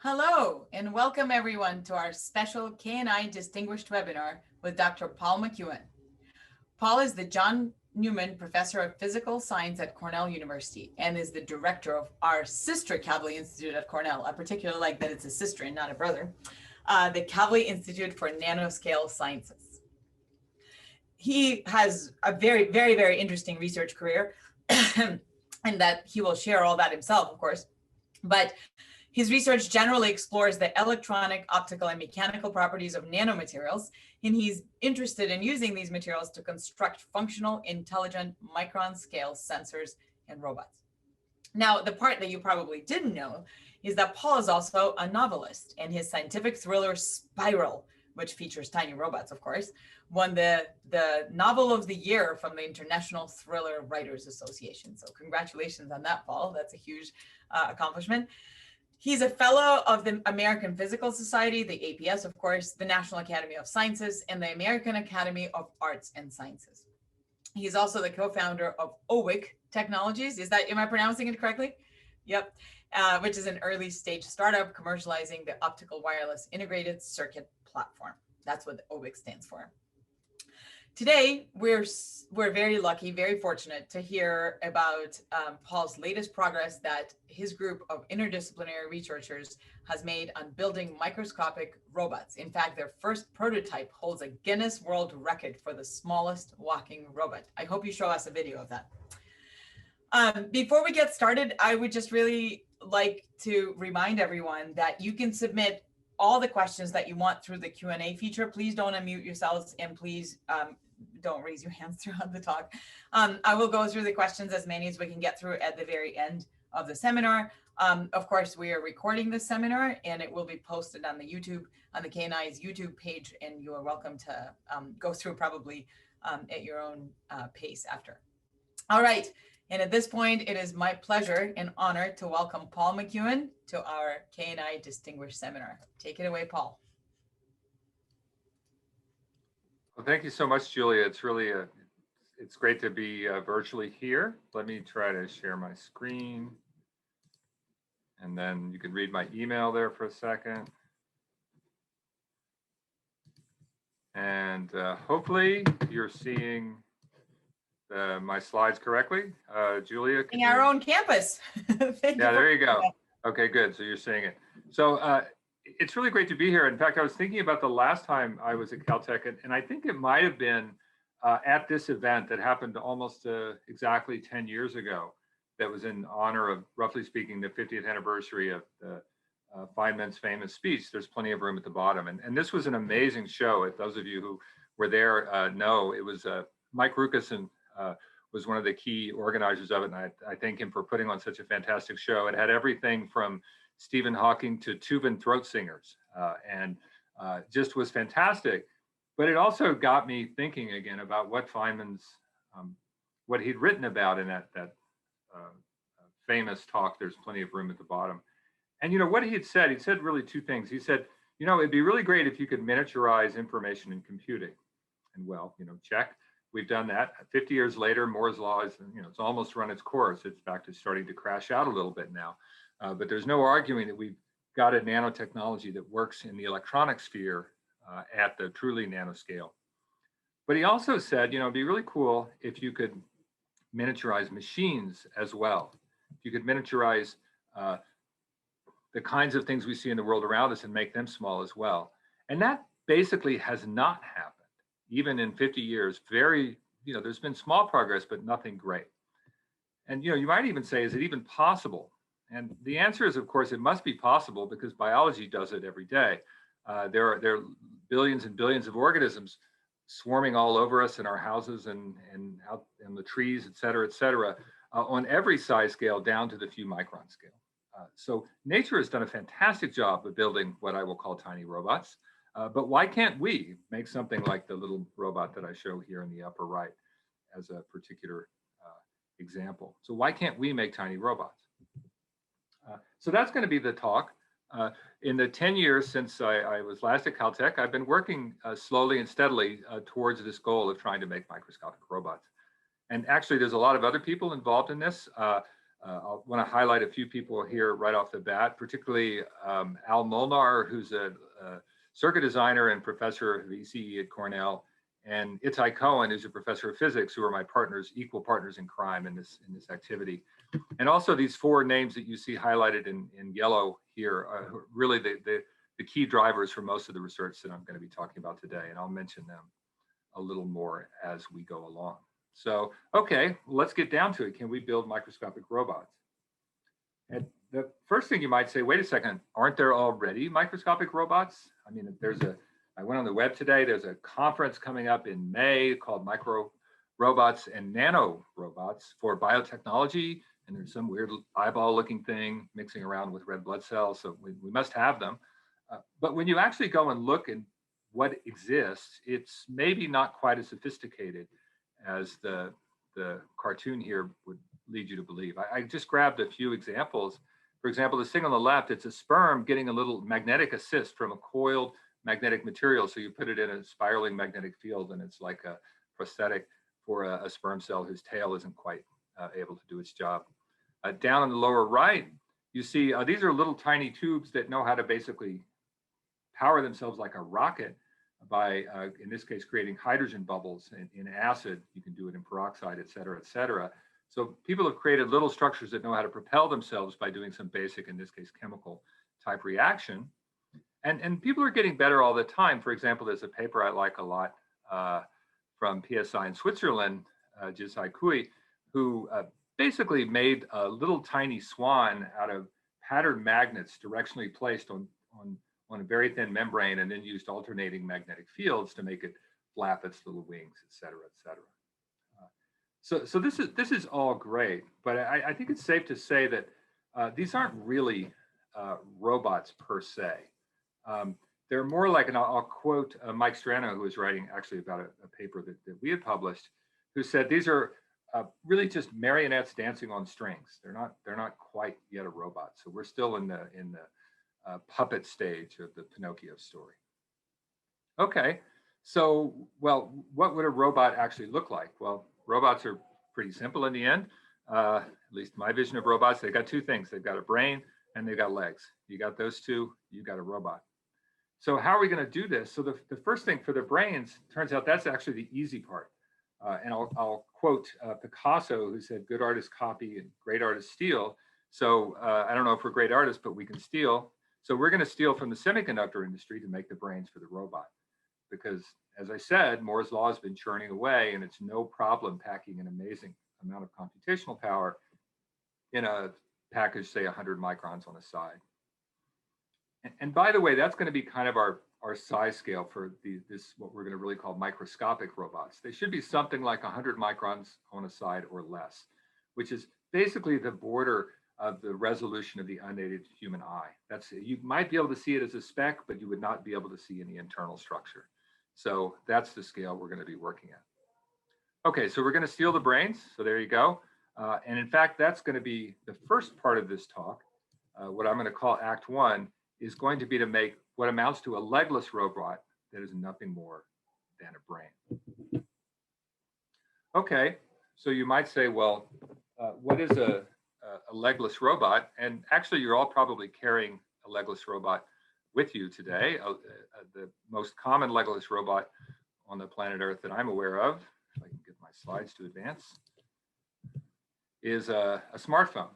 Hello, and welcome everyone to our special KNI Distinguished Webinar with Dr. Paul McEuen. Paul is the John Newman Professor of Physical Science at Cornell University and is the director of our sister Kavli Institute at Cornell. I particularly like that it's a sister and not a brother, the Kavli Institute for Nanoscale Sciences. He has a very interesting research career and that he will share all that himself, of course, but his research generally explores the electronic, optical, and mechanical properties of nanomaterials, and he's interested in using these materials to construct functional, intelligent, micron-scale sensors and robots. Now, the part that you probably didn't know is that Paul is also a novelist, and his scientific thriller Spiral, which features tiny robots, of course, won the Novel of the Year from the International Thriller Writers Association. So congratulations on that, Paul. That's a huge accomplishment. He's a fellow of the American Physical Society, the APS, of course, the National Academy of Sciences, and the American Academy of Arts and Sciences. He's also the co-founder of OWiC Technologies. Am I pronouncing it correctly? Yep. Which is an early stage startup commercializing the Optical Wireless Integrated Circuit platform. That's what the OWiC stands for. Today, we're very lucky, very fortunate to hear about Paul's latest progress that his group of interdisciplinary researchers has made on building microscopic robots. In fact, their first prototype holds a Guinness World Record for the smallest walking robot. I hope you show us a video of that. Before we get started, I would just really like to remind everyone that you can submit all the questions that you want through the Q&A feature. Please don't unmute yourselves, and please don't raise your hands throughout the talk. I will go through the questions, as many as we can get through at the very end of the seminar. Of course, we are recording this seminar and it will be posted on the KNI's YouTube page, and you are welcome to go through probably at your own pace after. All right, and at this point, it is my pleasure and honor to welcome Paul McEuen to our KNI Distinguished Seminar. Take it away, Paul. Well, thank you so much, Julia. It's really it's great to be virtually here. Let me try to share my screen, and then you can read my email there for a second. And hopefully you're seeing my slides correctly. Julia? In our own campus. Yeah, there you go. Okay, good. So you're seeing it. So it's really great to be here. In fact, I was thinking about the last time I was at Caltech, and I think it might have been at this event that happened almost exactly 10 years ago, that was in honor of, roughly speaking, the 50th anniversary of the Feynman's famous speech, "There's Plenty of Room at the Bottom." And this was an amazing show. If those of you who were there know, it was Mike Ruckus was one of the key organizers of it, and I thank him for putting on such a fantastic show. It had everything from Stephen Hawking to Tuvan throat singers, and just was fantastic. But it also got me thinking again about what Feynman's, what he'd written about in that famous talk, "There's Plenty of Room at the Bottom." And you know what he had said? He said really two things. He said, you know, it'd be really great if you could miniaturize information in computing. And well, you know, check. We've done that. 50 years later, Moore's law is, you know, it's almost run its course. It's in fact, it's starting to crash out a little bit now. But there's no arguing that we've got a nanotechnology that works in the electronic sphere at the truly nanoscale. But he also said, you know, it'd be really cool if you could miniaturize machines as well. If you could miniaturize the kinds of things we see in the world around us and make them small as well. And that basically has not happened. Even in 50 years, you know, there's been small progress, but nothing great. And, you know, you might even say, is it even possible? And the answer is, of course, it must be possible, because biology does it every day. There are billions and billions of organisms swarming all over us in our houses and out in the trees, et cetera, on every size scale down to the few micron scale. So nature has done a fantastic job of building what I will call tiny robots. But why can't we make something like the little robot that I show here in the upper right as a particular example? So why can't we make tiny robots? So that's going to be the talk. In the 10 years since I was last at Caltech, I've been working slowly and steadily towards this goal of trying to make microscopic robots. And actually, there's a lot of other people involved in this. I want to highlight a few people here right off the bat, particularly Al Molnar, who's a circuit designer and professor of ECE at Cornell, and Itai Cohen, who's a professor of physics, who are my partners, equal partners in crime in this activity. And also these four names that you see highlighted in yellow here are really the key drivers for most of the research that I'm going to be talking about today, and I'll mention them a little more as we go along. So, okay, let's get down to it. Can we build microscopic robots? And the first thing you might say, wait a second, aren't there already microscopic robots? I mean, I went on the web today, there's a conference coming up in May called Micro Robots and Nano Robots for biotechnology, and there's some weird eyeball looking thing mixing around with red blood cells, so we must have them. But when you actually go and look at what exists, it's maybe not quite as sophisticated as the cartoon here would lead you to believe. I just grabbed a few examples. For example, this thing on the left, it's a sperm getting a little magnetic assist from a coiled magnetic material. So you put it in a spiraling magnetic field and it's like a prosthetic for a sperm cell whose tail isn't quite able to do its job. Down in the lower right, you see these are little tiny tubes that know how to basically power themselves like a rocket by, in this case, creating hydrogen bubbles in acid. You can do it in peroxide, et cetera, et cetera. So people have created little structures that know how to propel themselves by doing some basic, in this case, chemical type reaction. And people are getting better all the time. For example, there's a paper I like a lot from PSI in Switzerland, Jisai Kui, who basically made a little tiny swan out of patterned magnets directionally placed on a very thin membrane, and then used alternating magnetic fields to make it flap its little wings, et cetera, et cetera. So this is all great, but I think it's safe to say that these aren't really robots per se. They're more like, and I'll quote Mike Strano, who was writing actually about a paper that we had published, who said these are really just marionettes dancing on strings. They're not quite yet a robot. So we're still in the puppet stage of the Pinocchio story. Okay, so, well, what would a robot actually look like? Well, robots are pretty simple in the end. At least my vision of robots, they got two things. They've got a brain and they've got legs. You got those two, you got a robot. So how are we going to do this? So the first thing for the brains, turns out that's actually the easy part. And I'll quote Picasso, who said, good artists copy and great artists steal. So I don't know if we're great artists, but we can steal. So we're going to steal from the semiconductor industry to make the brains for the robot. Because as I said, Moore's law has been churning away, and it's no problem packing an amazing amount of computational power in a package, say 100 microns on a side. And by the way, that's going to be kind of our size scale for this, what we're going to really call microscopic robots. They should be something like 100 microns on a side or less, which is basically the border of the resolution of the unaided human eye. That's it. You might be able to see it as a speck, but you would not be able to see any internal structure. So that's the scale we're going to be working at. Okay, so we're going to steal the brains. So there you go. And in fact, that's going to be the first part of this talk. What I'm going to call Act 1 is going to be to make what amounts to a legless robot that is nothing more than a brain. Okay, so you might say, well, what is a legless robot? And actually, you're all probably carrying a legless robot with you today. The most common legless robot on the planet Earth that I'm aware of, if I can get my slides to advance, is a smartphone.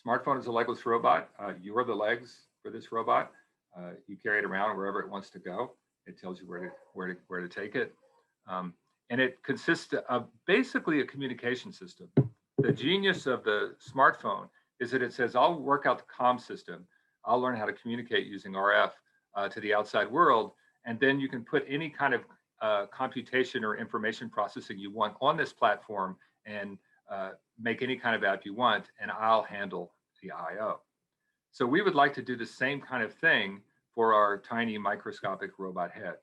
Smartphone is a legless robot. You are the legs for this robot. You carry it around wherever it wants to go. It tells you where to take it. And it consists of basically a communication system. The genius of the smartphone is that it says, I'll work out the comm system. I'll learn how to communicate using RF to the outside world. And then you can put any kind of computation or information processing you want on this platform and make any kind of app you want, and I'll handle the I/O. So we would like to do the same kind of thing for our tiny microscopic robot head.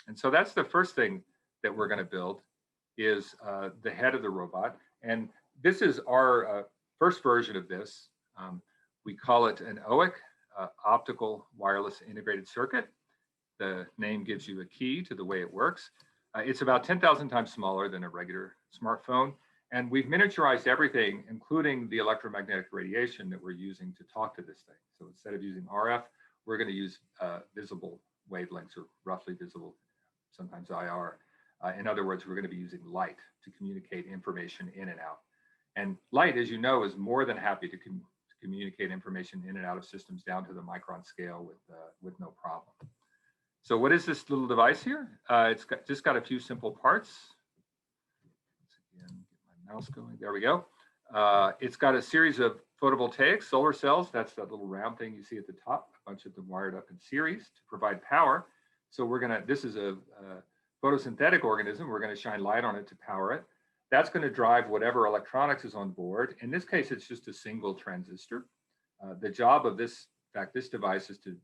And so that's the first thing that we're going to build is the head of the robot. And this is our first version of this. We call it an OWiC, Optical Wireless Integrated Circuit. The name gives you a key to the way it works. It's about 10,000 times smaller than a regular smartphone. And we've miniaturized everything, including the electromagnetic radiation that we're using to talk to this thing. So instead of using RF, we're going to use visible wavelengths, or roughly visible, sometimes IR. In other words, we're going to be using light to communicate information in and out. And light, as you know, is more than happy to communicate information in and out of systems down to the micron scale with no problem. So what is this little device here? It's just got a few simple parts. Once again, get my mouse going. There we go. It's got a series of photovoltaic solar cells. That's that little round thing you see at the top. A bunch of them wired up in series to provide power. So this is a photosynthetic organism. We're going to shine light on it to power it. That's going to drive whatever electronics is on board. In this case, it's just a single transistor. The job of this device is to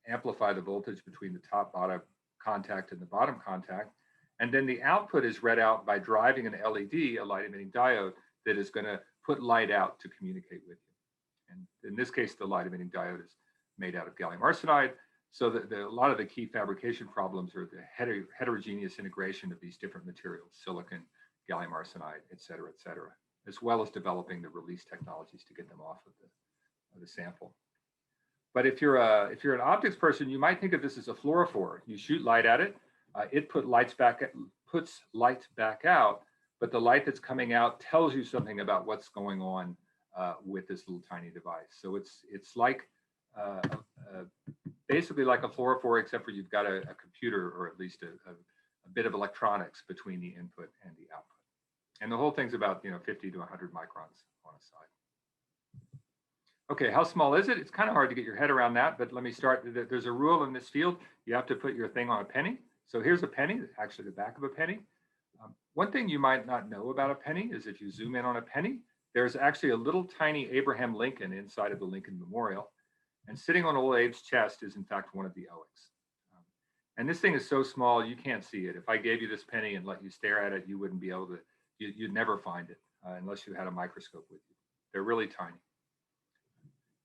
amplify the voltage between the top-bottom contact and the bottom contact. And then the output is read out by driving an LED, a light-emitting diode, that is going to put light out to communicate with you. And in this case, the light-emitting diode is made out of gallium arsenide. So a lot of the key fabrication problems are the heterogeneous integration of these different materials, silicon, gallium arsenide, et cetera, as well as developing the release technologies to get them off of the sample. But if you're an optics person, you might think of this as a fluorophore. You shoot light at it, it puts light back out, but the light that's coming out tells you something about what's going on with this little tiny device. So it's like basically like a fluorophore, except for you've got a computer, or at least a bit of electronics between the input and the output. And the whole thing's about 50 to 100 microns on a side. Okay, how small is it? It's kind of hard to get your head around that, but let me start. There's a rule in this field. You have to put your thing on a penny. So here's a penny, actually the back of a penny. One thing you might not know about a penny is if you zoom in on a penny, there's actually a little tiny Abraham Lincoln inside of the Lincoln Memorial. And sitting on old Abe's chest is in fact one of the OWiCs. And this thing is so small, you can't see it. If I gave you this penny and let you stare at it, you wouldn't be able to, you'd never find it unless you had a microscope with you. They're really tiny.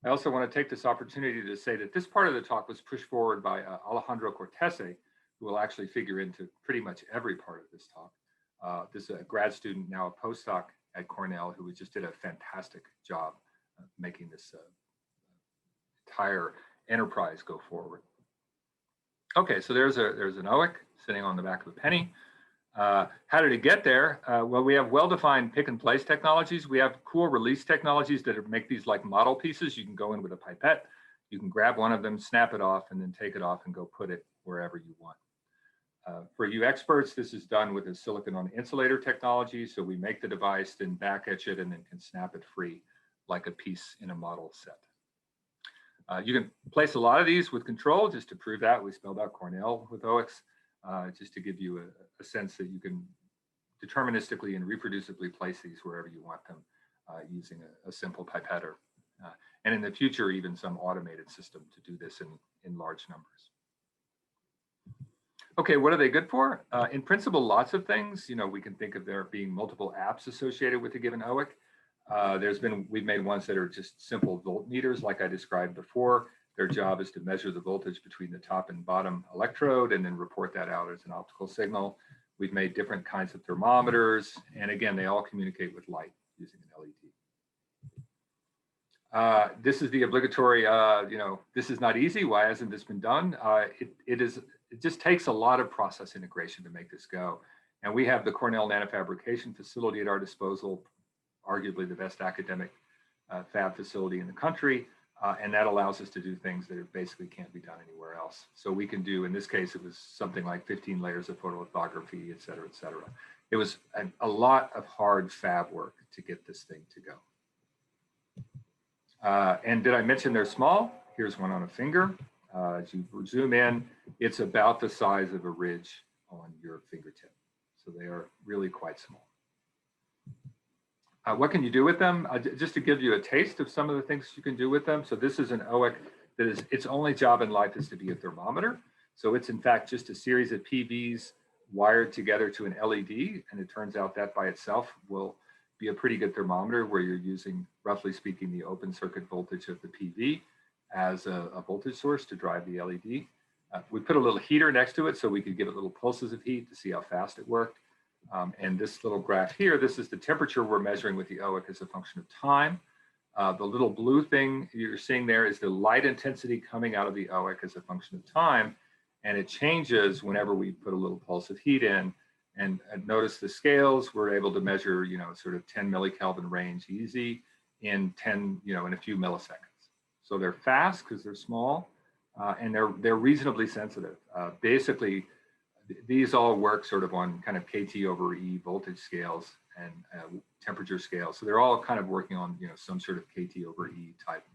I also want to take this opportunity to say that this part of the talk was pushed forward by Alejandro Cortese, who will actually figure into pretty much every part of this talk. This is a grad student, now a postdoc at Cornell, who just did a fantastic job making this entire enterprise go forward. Okay, so there's an OWiC sitting on the back of a penny. How did it get there? Well, we have well-defined pick and place technologies. We have cool release technologies that make these like model pieces. You can go in with a pipette, you can grab one of them, snap it off, and then take it off and go put it wherever you want. For you experts, this is done with a silicon on insulator technology. So we make the device, then back etch it, and then can snap it free like a piece in a model set. You can place a lot of these with control. Just to prove that, we spelled out Cornell with OWiCs, just to give you a sense that you can deterministically and reproducibly place these wherever you want them using a simple pipetter. And in the future, even some automated system to do this in large numbers. Okay, what are they good for? In principle, lots of things. We can think of there being multiple apps associated with a given OWiC. We've made ones that are just simple voltmeters, like I described before. Their job is to measure the voltage between the top and bottom electrode and then report that out as an optical signal. We've made different kinds of thermometers. And again, they all communicate with light using an LED. This is the obligatory, this is not easy. Why hasn't this been done? It just takes a lot of process integration to make this go. And we have the Cornell nanofabrication facility at our disposal, arguably the best academic fab facility in the country. And that allows us to do things that basically can't be done anywhere else. So we can do, in this case, it was something like 15 layers of photolithography, et cetera, et cetera. It was a lot of hard fab work to get this thing to go. And did I mention they're small? Here's one on a finger. As you zoom in, it's about the size of a ridge on your fingertip. So they are really quite small. What can you do with them? Just to give you a taste of some of the things you can do with them. So this is an OWiC that is, its only job in life is to be a thermometer. So it's in fact just a series of PVs wired together to an LED. And it turns out that by itself will be a pretty good thermometer where you're using, roughly speaking, the open circuit voltage of the PV as a voltage source to drive the LED. We put a little heater next to it so we could give it little pulses of heat to see how fast it worked. And this little graph here, this is the temperature we're measuring with the OWiC as a function of time. The little blue thing you're seeing there is the light intensity coming out of the OWiC as a function of time. And it changes whenever we put a little pulse of heat in. And notice the scales, we're able to measure, sort of 10 millikelvin range easy in in a few milliseconds. So they're fast because they're small, and they're reasonably sensitive. Basically, these all work sort of on kind of KT over E voltage scales and temperature scales. So they're all kind of working on some sort of KT over E type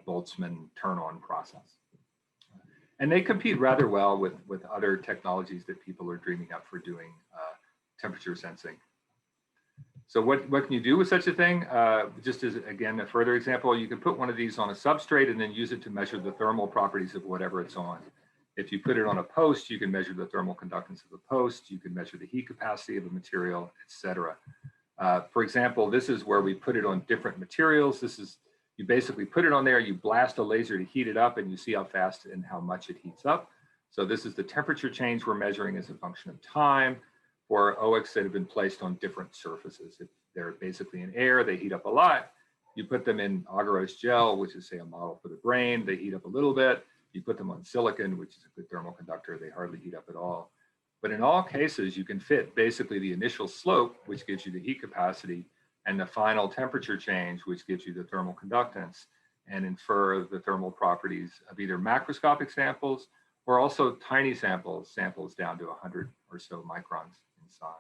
Boltzmann turn-on process. And they compete rather well with other technologies that people are dreaming up for doing temperature sensing. So what can you do with such a thing? Just as, again, a further example, you can put one of these on a substrate and then use it to measure the thermal properties of whatever it's on. If you put it on a post, you can measure the thermal conductance of the post, you can measure the heat capacity of a material, etc. For example, this is where we put it on different materials. You basically put it on there, you blast a laser to heat it up, and you see how fast and how much it heats up. So this is the temperature change we're measuring as a function of time for OWiCs that have been placed on different surfaces. If they're basically in air, they heat up a lot. You put them in agarose gel, which is, say, a model for the brain, they heat up a little bit. You put them on silicon, which is a good thermal conductor, they hardly heat up at all. But in all cases, you can fit basically the initial slope, which gives you the heat capacity, and the final temperature change, which gives you the thermal conductance, and infer the thermal properties of either macroscopic samples or also tiny samples down to 100 or so microns in size.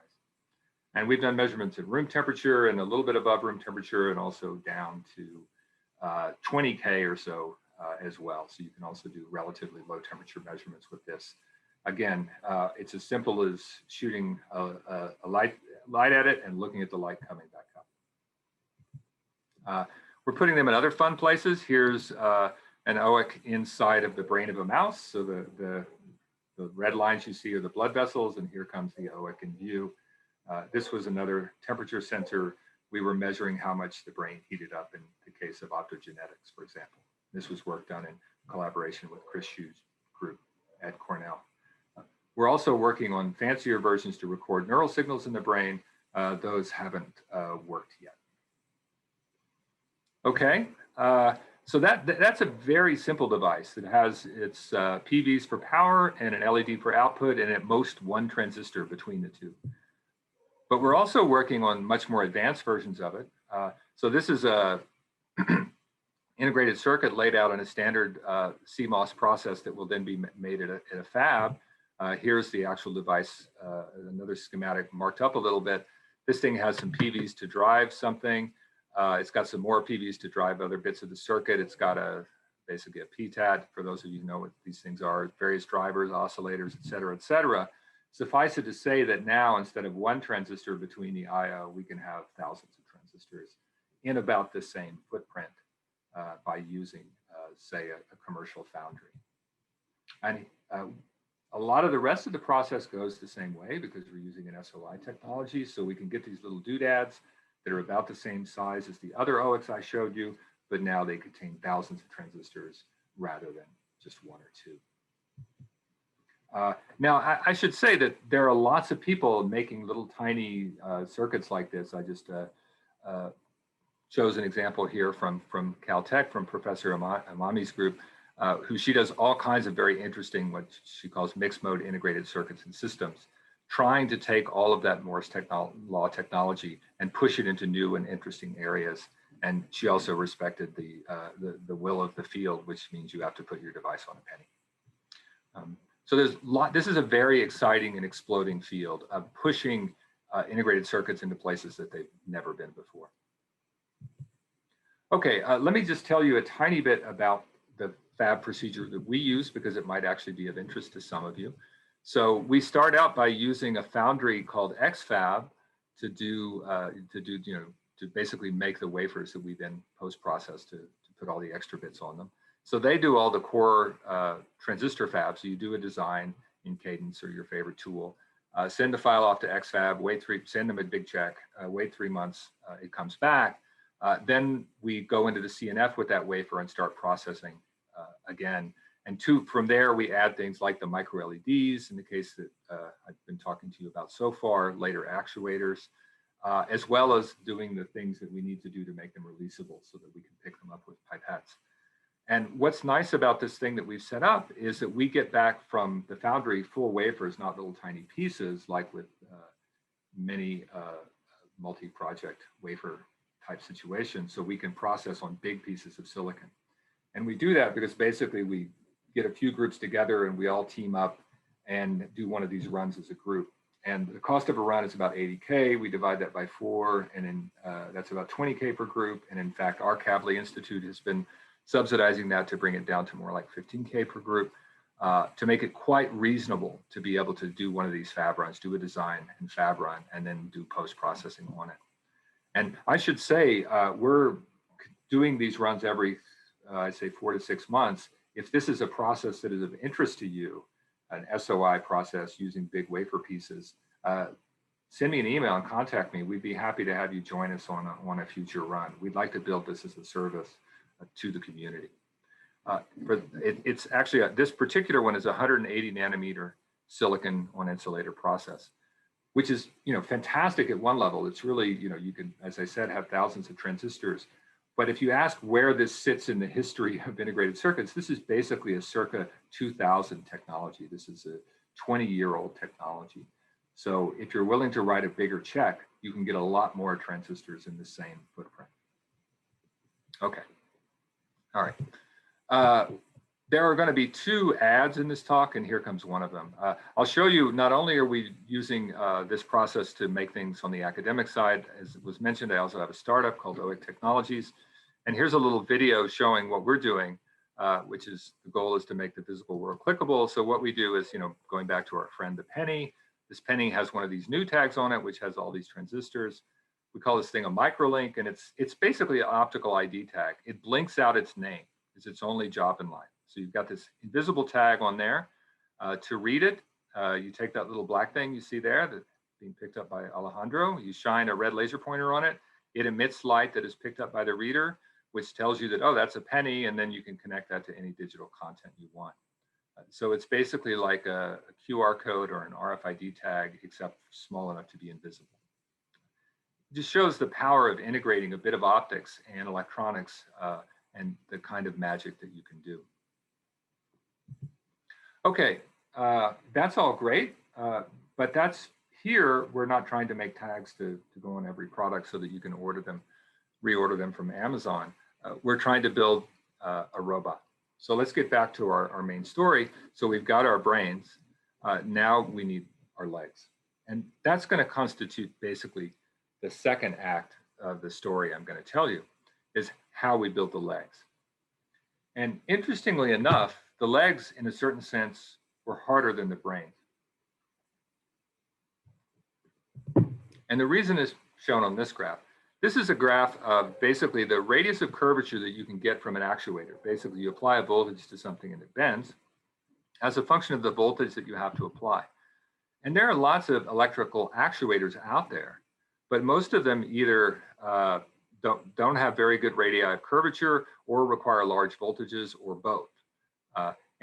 And we've done measurements at room temperature and a little bit above room temperature, and also down to 20 K or so as well. So you can also do relatively low temperature measurements with this. Again, it's as simple as shooting a light at it and looking at the light coming back up. We're putting them in other fun places. Here's an OWiC inside of the brain of a mouse. So the red lines you see are the blood vessels, and here comes the OWiC in view. This was another temperature sensor. We were measuring how much the brain heated up in the case of optogenetics, for example. This was work done in collaboration with Chris Hsu's group at Cornell. We're also working on fancier versions to record neural signals in the brain. Those haven't worked yet. Okay, so that's a very simple device that has its PVs for power and an LED for output, and at most one transistor between the two. But we're also working on much more advanced versions of it. So this is a integrated circuit laid out in a standard CMOS process that will then be made at a fab. Here's the actual device, another schematic marked up a little bit. This thing has some PVs to drive something. It's got some more PVs to drive other bits of the circuit. It's got basically a PTAT, for those of you who know what these things are, various drivers, oscillators, et cetera, et cetera. Suffice it to say that now, instead of one transistor between the I/O, we can have thousands of transistors in about the same footprint by using, say, a commercial foundry. And a lot of the rest of the process goes the same way because we're using an SOI technology, so we can get these little doodads that are about the same size as the other OWiCs I showed you, but now they contain thousands of transistors rather than just one or two. Now, I should say that there are lots of people making little tiny circuits like this. I just chose an example here from Caltech, from Professor Amami's group, who she does all kinds of very interesting, what she calls mixed mode integrated circuits and systems, trying to take all of that Moore's law technology and push it into new and interesting areas. And she also respected the will of the field, which means you have to put your device on a penny. So this is a very exciting and exploding field of pushing integrated circuits into places that they've never been before. Okay, let me just tell you a tiny bit about the Fab procedure that we use, because it might actually be of interest to some of you. So we start out by using a foundry called XFab to basically make the wafers that we then post-process to put all the extra bits on them. So they do all the core transistor fabs. So you do a design in Cadence or your favorite tool, send the file off to XFab, send them a big check, wait 3 months, it comes back. Then we go into the CNF with that wafer and start processing again. And from there, we add things like the micro LEDs, in the case that I've been talking to you about so far, later actuators, as well as doing the things that we need to do to make them releasable so that we can pick them up with pipettes. And what's nice about this thing that we've set up is that we get back from the foundry full wafers, not little tiny pieces, like with many multi-project wafer type situations. So we can process on big pieces of silicon. And we do that because basically we get a few groups together and we all team up and do one of these runs as a group. And the cost of a run is about 80K. We divide that by 4, and then that's about 20K per group. And in fact, our Kavli Institute has been subsidizing that to bring it down to more like 15K per group, to make it quite reasonable to be able to do one of these fab runs, do a design and fab run, and then do post-processing on it. And I should say, we're doing these runs every, I'd say 4 to 6 months. If this is a process that is of interest to you, an SOI process using big wafer pieces, send me an email and contact me. We'd be happy to have you join us on a future run. We'd like to build this as a service to the community. It's actually, this particular one is 180 nanometer silicon on insulator process, which is, fantastic at one level. It's really, you can, as I said, have thousands of transistors. But if you ask where this sits in the history of integrated circuits, this is basically a circa 2000 technology. This is a 20-year-old technology. So if you're willing to write a bigger check, you can get a lot more transistors in the same footprint. Okay. All right. There are going to be 2 ads in this talk, and here comes one of them. I'll show you, not only are we using this process to make things on the academic side, as was mentioned, I also have a startup called OWiC Technologies. And here's a little video showing what we're doing, which is, the goal is to make the physical world clickable. So what we do is, going back to our friend, the penny, this penny has one of these new tags on it, which has all these transistors. We call this thing a microlink, and it's basically an optical ID tag. It blinks out its name. It's its only job in life. So you've got this invisible tag on there. To read it, you take that little black thing you see there that's being picked up by Alejandro. You shine a red laser pointer on it. It emits light that is picked up by the reader, which tells you that, oh, that's a penny, and then you can connect that to any digital content you want. So it's basically like a QR code or an RFID tag, except small enough to be invisible. It just shows the power of integrating a bit of optics and electronics and the kind of magic that you can do. Okay, that's all great, but that's here, we're not trying to make tags to go on every product so that you can order them, reorder them from Amazon. We're trying to build a robot. So let's get back to our main story. So we've got our brains, now we need our legs. And that's gonna constitute basically the second act of the story I'm gonna tell you, is how we built the legs. And interestingly enough, the legs, in a certain sense, were harder than the brain. And the reason is shown on this graph. This is a graph of basically the radius of curvature that you can get from an actuator. Basically, you apply a voltage to something and it bends as a function of the voltage that you have to apply. And there are lots of electrical actuators out there, but most of them either don't have very good radii of curvature or require large voltages or both.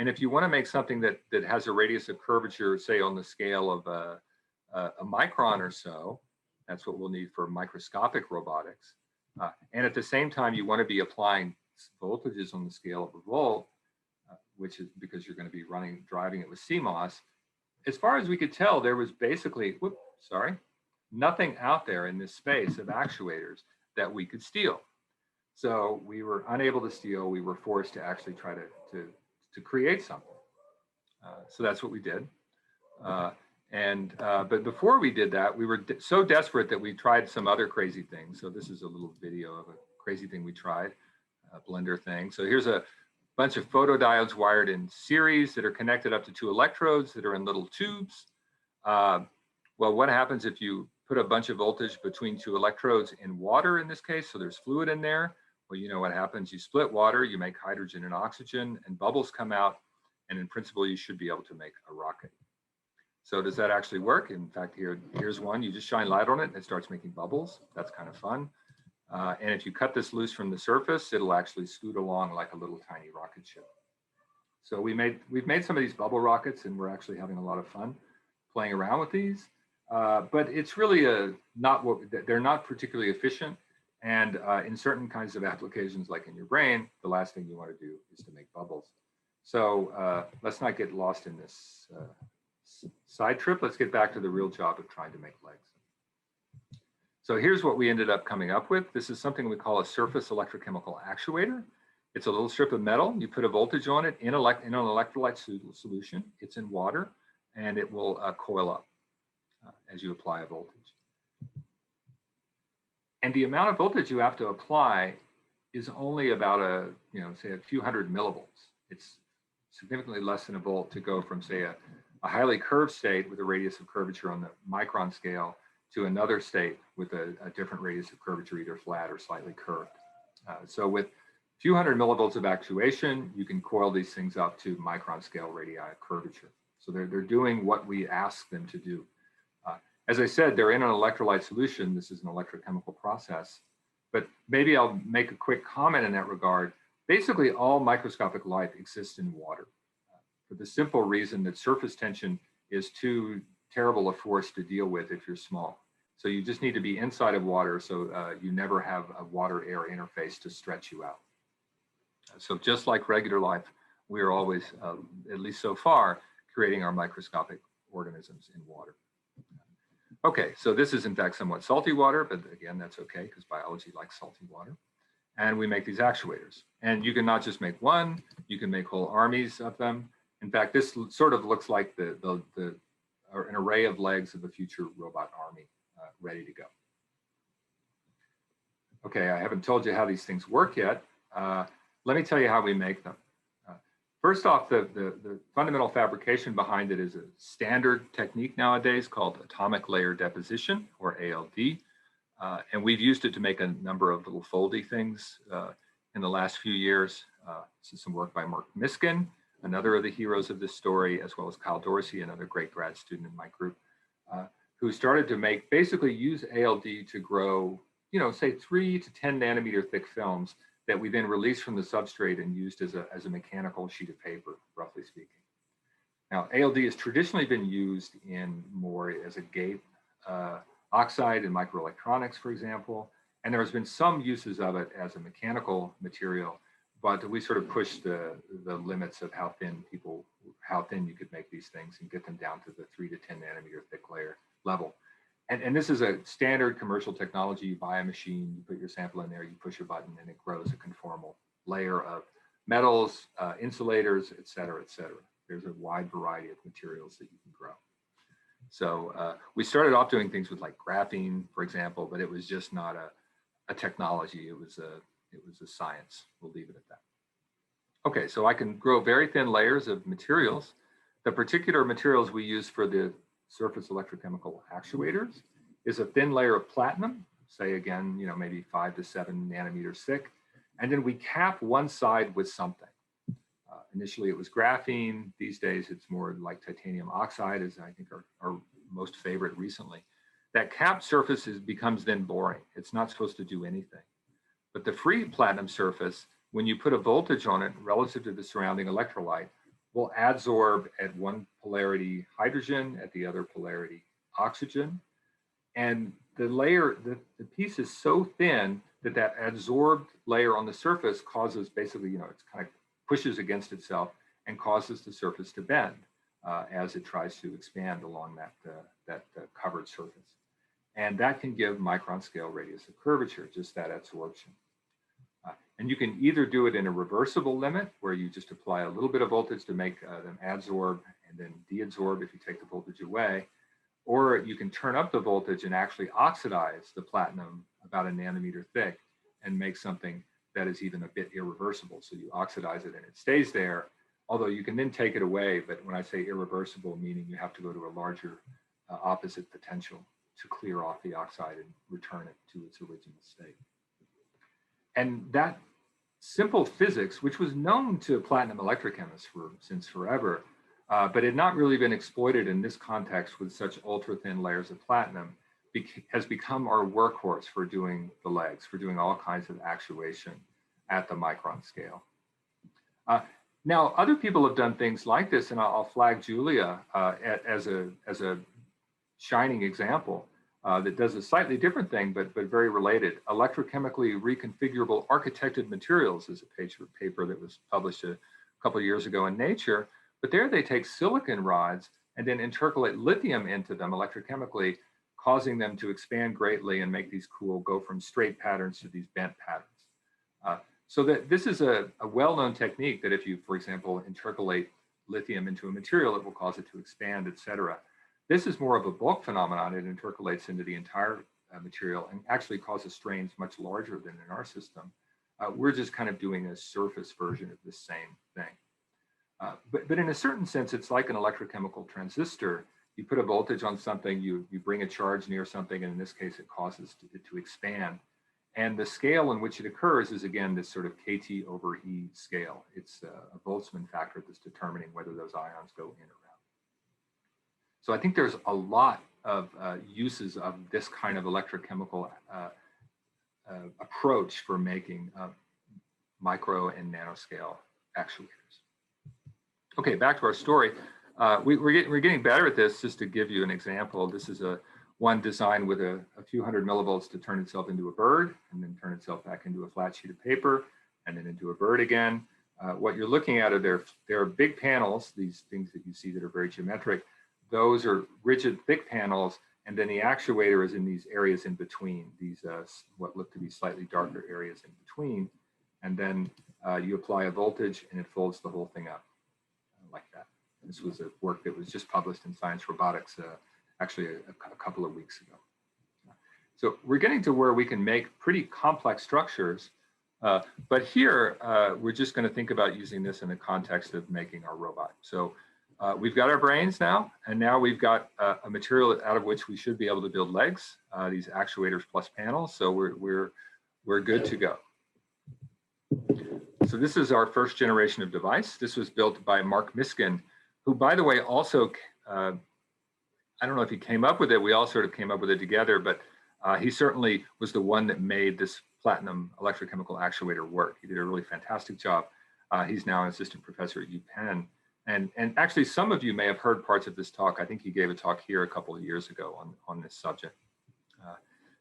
And if you want to make something that has a radius of curvature, say on the scale of a micron or so, that's what we'll need for microscopic robotics. And at the same time, you want to be applying voltages on the scale of a volt, which is because you're going to be driving it with CMOS. As far as we could tell, there was basically, nothing out there in this space of actuators that we could steal. So we were unable to steal. We were forced to actually try to create something. So that's what we did. But before we did that, we were so desperate that we tried some other crazy things. So this is a little video of a crazy thing we tried, a blender thing. So here's a bunch of photodiodes wired in series that are connected up to 2 electrodes that are in little tubes. Well, what happens if you put a bunch of voltage between 2 electrodes in water in this case? So there's fluid in there. Well, you know what happens. You split water, you make hydrogen and oxygen, and bubbles come out. And in principle, you should be able to make a rocket. So does that actually work? In fact, here's one. You just shine light on it and it starts making bubbles. That's kind of fun. And if you cut this loose from the surface, it'll actually scoot along like a little tiny rocket ship. So we've made some of these bubble rockets, and we're actually having a lot of fun playing around with these. But it's really they're not particularly efficient. And in certain kinds of applications, like in your brain, the last thing you want to do is to make bubbles. So let's not get lost in this side trip. Let's get back to the real job of trying to make legs. So here's what we ended up coming up with. This is something we call a surface electrochemical actuator. It's a little strip of metal. You put a voltage on it in an electrolyte solution. It's in water, and it will coil up as you apply a voltage. And the amount of voltage you have to apply is only about say a few hundred millivolts. It's significantly less than a volt to go from, say, a highly curved state with a radius of curvature on the micron scale to another state with a different radius of curvature, either flat or slightly curved. So with a few hundred millivolts of actuation, you can coil these things up to micron scale radii of curvature. So they're doing what we ask them to do. As I said, they're in an electrolyte solution. This is an electrochemical process. But maybe I'll make a quick comment in that regard. Basically, all microscopic life exists in water for the simple reason that surface tension is too terrible a force to deal with if you're small. So you just need to be inside of water, so you never have a water-air interface to stretch you out. So just like regular life, we are always, at least so far, creating our microscopic organisms in water. Okay, so this is in fact somewhat salty water, but again, that's okay because biology likes salty water. And we make these actuators. And you can not just make one, you can make whole armies of them. In fact, this sort of looks like an array of legs of a future robot army ready to go. Okay, I haven't told you how these things work yet. Let me tell you how we make them. First off, the fundamental fabrication behind it is a standard technique nowadays called atomic layer deposition, or ALD. And we've used it to make a number of little foldy things in the last few years. This is some work by Mark McEuen, another of the heroes of this story, as well as Kyle Dorsey, another great grad student in my group, who started to basically use ALD to grow, say 3 to 10 nanometer thick films that we then released from the substrate and used as a mechanical sheet of paper, roughly speaking. Now, ALD has traditionally been used in more as a gate oxide in microelectronics, for example, and there has been some uses of it as a mechanical material, but we sort of pushed the limits of how thin you could make these things and get them down to the 3 to 10 nanometer thick layer level. And this is a standard commercial technology. You buy a machine, you put your sample in there, you push a button, and it grows a conformal layer of metals, insulators, et cetera, et cetera. There's a wide variety of materials that you can grow. So we started off doing things with like graphene, for example, but it was just not a technology. It was a science. We'll leave it at that. Okay, so I can grow very thin layers of materials. The particular materials we use for the surface electrochemical actuators is a thin layer of platinum, say again, maybe 5 to 7 nanometers thick. And then we cap one side with something. Initially it was graphene. These days it's more like titanium oxide, is I think our most favorite recently. That capped surface becomes then boring. It's not supposed to do anything. But the free platinum surface, when you put a voltage on it relative to the surrounding electrolyte, will adsorb at one polarity hydrogen, at the other polarity oxygen. And the piece is so thin that adsorbed layer on the surface causes basically, it kind of pushes against itself and causes the surface to bend as it tries to expand along that covered surface. And that can give micron scale radius of curvature, just that adsorption. And you can either do it in a reversible limit, where you just apply a little bit of voltage to make them adsorb and then deadsorb if you take the voltage away, or you can turn up the voltage and actually oxidize the platinum about a nanometer thick and make something that is even a bit irreversible. So you oxidize it and it stays there, although you can then take it away. But when I say irreversible, meaning you have to go to a larger opposite potential to clear off the oxide and return it to its original state. And that simple physics, which was known to platinum electrochemists since forever, but had not really been exploited in this context with such ultra-thin layers of platinum, has become our workhorse for doing the legs, for doing all kinds of actuation at the micron scale. Now, other people have done things like this, and I'll flag Julia as a shining example that does a slightly different thing, but very related. Electrochemically reconfigurable architected materials is a paper that was published a couple of years ago in Nature. But there they take silicon rods and then intercalate lithium into them electrochemically, causing them to expand greatly and make these cool, go from straight patterns to these bent patterns. So that this is a well-known technique that if you, for example, intercalate lithium into a material, it will cause it to expand, et cetera. This is more of a bulk phenomenon. It intercalates into the entire material and actually causes strains much larger than in our system. We're just kind of doing a surface version of this same thing. But in a certain sense, it's like an electrochemical transistor. You put a voltage on something, you bring a charge near something, and in this case, it causes it to expand. And the scale in which it occurs is, again, this sort of KT over E scale. It's a Boltzmann factor that's determining whether those ions go in or out. So I think there's a lot of uses of this kind of electrochemical approach for making micro and nanoscale actuators. Okay, back to our story. We're getting better at this. Just to give you an example, this is one designed with a few hundred millivolts to turn itself into a bird, and then turn itself back into a flat sheet of paper, and then into a bird again. What you're looking at are there are big panels, these things that you see that are very geometric. Those are rigid, thick panels, and then the actuator is in these areas in between, these what look to be slightly darker areas in between. And then you apply a voltage, and it folds the whole thing up like that. This was a work that was just published in Science Robotics actually a couple of weeks ago. So we're getting to where we can make pretty complex structures, but here we're just going to think about using this in the context of making our robot. So we've got our brains now, and now we've got a material out of which we should be able to build legs, these actuators plus panels. So we're good to go. So this is our first generation of device. This was built by Mark McEuen, who, by the way, also, I don't know if he came up with it, we all sort of came up with it together, but he certainly was the one that made this platinum electrochemical actuator work. He did a really fantastic job. He's now an assistant professor at UPenn. And actually, some of you may have heard parts of this talk. I think he gave a talk here a couple of years ago on this subject.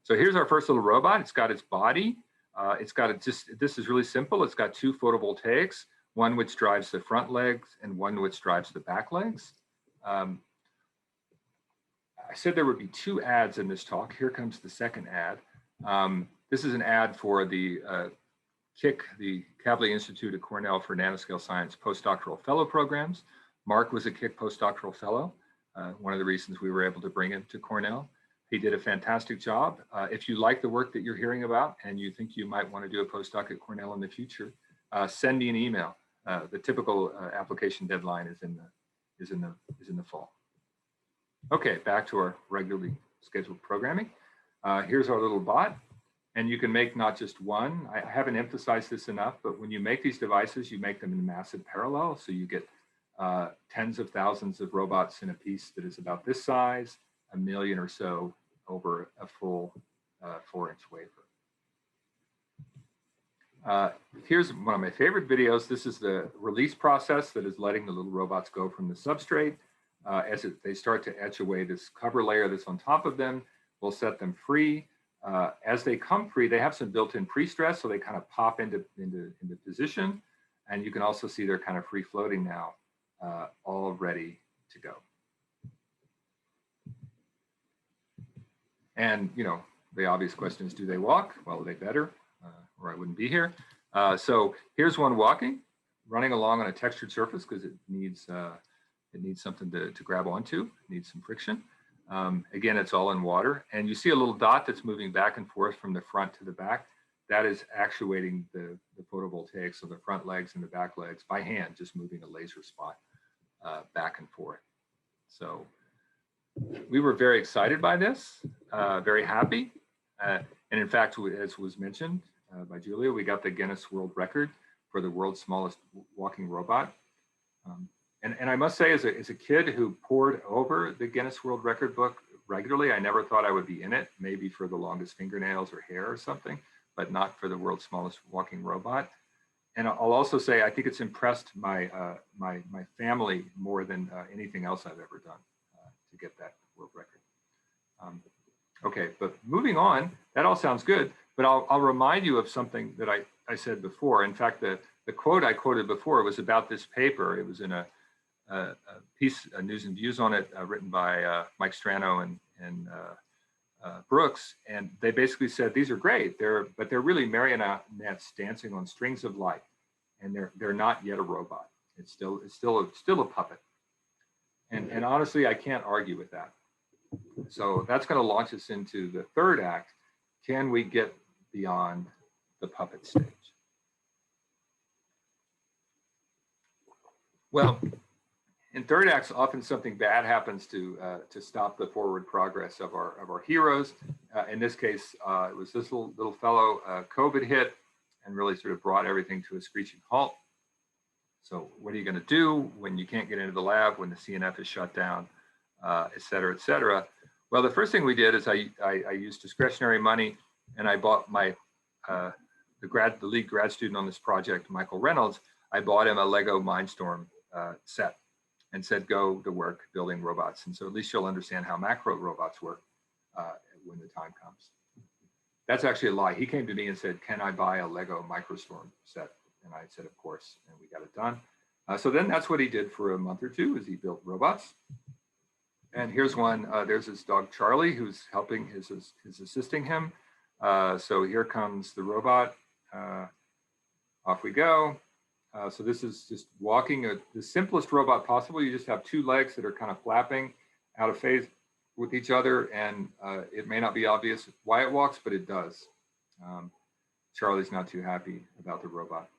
So here's our first little robot. It's got its body. This is really simple. It's got two photovoltaics, one which drives the front legs and one which drives the back legs. I said there would be two ads in this talk. Here comes the second ad. This is an ad for the KIC, the Kavli Institute at Cornell for Nanoscale Science postdoctoral fellow programs. Mark was a KIC postdoctoral fellow, one of the reasons we were able to bring him to Cornell. He did a fantastic job. If you like the work that you're hearing about and you think you might want to do a postdoc at Cornell in the future, send me an email. The typical application deadline is in the fall. Okay, back to our regularly scheduled programming. Here's our little bot, and you can make not just one. I haven't emphasized this enough, but when you make these devices, you make them in massive parallel. So you get tens of thousands of robots in a piece that is about this size, 1 million or so over a full 4-inch wafer. Here's one of my favorite videos. This is the release process that is letting the little robots go from the substrate. They start to etch away this cover layer that's on top of them. We'll set them free. As they come free, they have some built-in pre-stress, so they kind of pop into position. And you can also see they're kind of free floating now, all ready to go. And, you know, the obvious question is, do they walk? Well, they better, or I wouldn't be here. So here's one walking, running along on a textured surface because it needs something to grab onto, it needs some friction. Again, it's all in water. And you see a little dot that's moving back and forth from the front to the back. That is actuating the photovoltaic, so the front legs and the back legs by hand, just moving a laser spot back and forth. So we were very excited by this, very happy. And in fact, as was mentioned by Julia, we got the Guinness World Record for the world's smallest walking robot. And I must say, as a kid who pored over the Guinness World Record book regularly, I never thought I would be in it, maybe for the longest fingernails or hair or something, but not for the world's smallest walking robot. And I'll also say, I think it's impressed my my family more than anything else I've ever done to get that world record. Okay, but moving on, that all sounds good, but I'll remind you of something that I said before. In fact, the quote I quoted before was about this paper. It was in a piece, News and Views on it, written by Mike Strano and Brooks, and they basically said these are great. But they're really marionettes dancing on strings of light, and they're not yet a robot. It's still a puppet. And honestly, I can't argue with that. So that's going to launch us into the third act. Can we get beyond the puppet stage? Well, in third acts, often something bad happens to stop the forward progress of our heroes. In this case, it was this little fellow. COVID hit and really sort of brought everything to a screeching halt. So what are you going to do when you can't get into the lab, when the CNF is shut down, et cetera, et cetera? Well, the first thing we did is I used discretionary money, and I bought my the lead grad student on this project, Michael Reynolds. I bought him a Lego Mindstorm set and said, go to work building robots. And so at least you'll understand how macro robots work when the time comes. That's actually a lie. He came to me and said, can I buy a Lego Microstorm set? And I said, of course, and we got it done. So then that's what he did for a month or two, is he built robots. And here's one, there's his dog, Charlie, who's helping, is assisting him. So here comes the robot. Off we go. So this is just walking, the simplest robot possible. You just have two legs that are kind of flapping out of phase with each other. And it may not be obvious why it walks, but it does. Charlie's not too happy about the robot.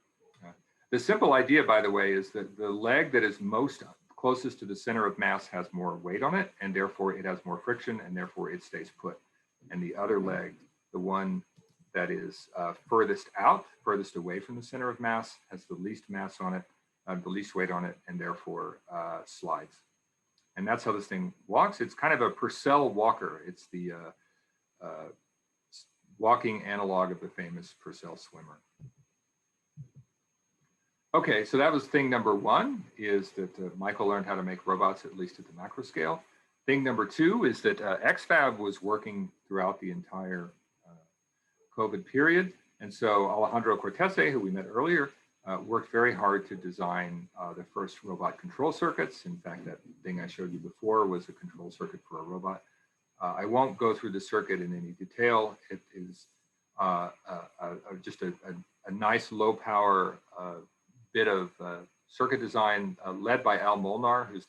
The simple idea, by the way, is that the leg that is most closest to the center of mass has more weight on it, and therefore it has more friction, and therefore it stays put. And the other leg, the one that is furthest out, furthest away from the center of mass, has the least mass on it, the least weight on it, and therefore slides. And that's how this thing walks. It's kind of a Purcell walker. It's the walking analog of the famous Purcell swimmer. Okay, so that was thing number one, is that Michael learned how to make robots, at least at the macro scale. Thing number two is that XFAB was working throughout the entire COVID period. And so Alejandro Cortese, who we met earlier, worked very hard to design the first robot control circuits. In fact, that thing I showed you before was a control circuit for a robot. I won't go through the circuit in any detail. It is just a nice low power bit of circuit design led by Al Molnar, who's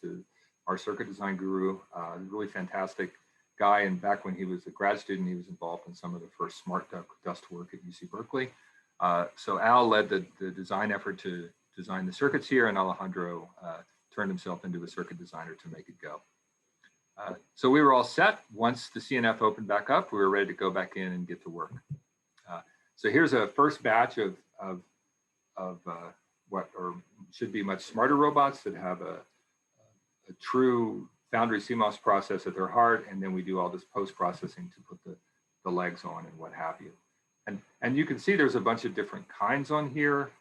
our circuit design guru, really fantastic guy. And back when he was a grad student, he was involved in some of the first smart dust work at UC Berkeley. So Al led the design effort to design the circuits here, and Alejandro turned himself into a circuit designer to make it go. So we were all set. Once the CNF opened back up, we were ready to go back in and get to work. So here's a first batch of what should be much smarter robots that have a true foundry CMOS process at their heart, and then we do all this post-processing to put the legs on and what have you. And you can see there's a bunch of different kinds on here.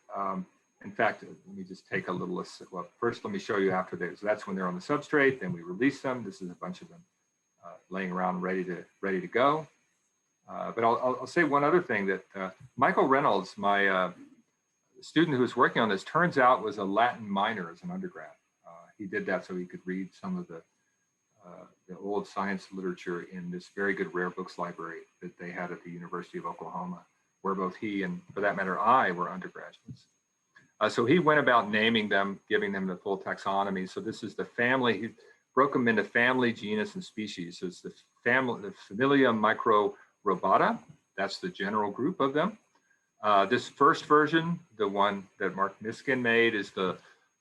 In fact, let me just take a little, well, first let me show you after this. So that's when they're on the substrate, then we release them. This is a bunch of them laying around ready to go. But I'll say one other thing, that Michael Reynolds, my student who was working on this, turns out was a Latin minor as an undergrad. He did that so he could read some of the old science literature in this very good rare books library that they had at the University of Oklahoma, where both he and, for that matter, I were undergraduates. So he went about naming them, giving them the full taxonomy. So this is the family. He broke them into family, genus, and species. So it's the family, the familia micro-robata. That's the general group of them. This first version, the one that Mark Miskin made, is the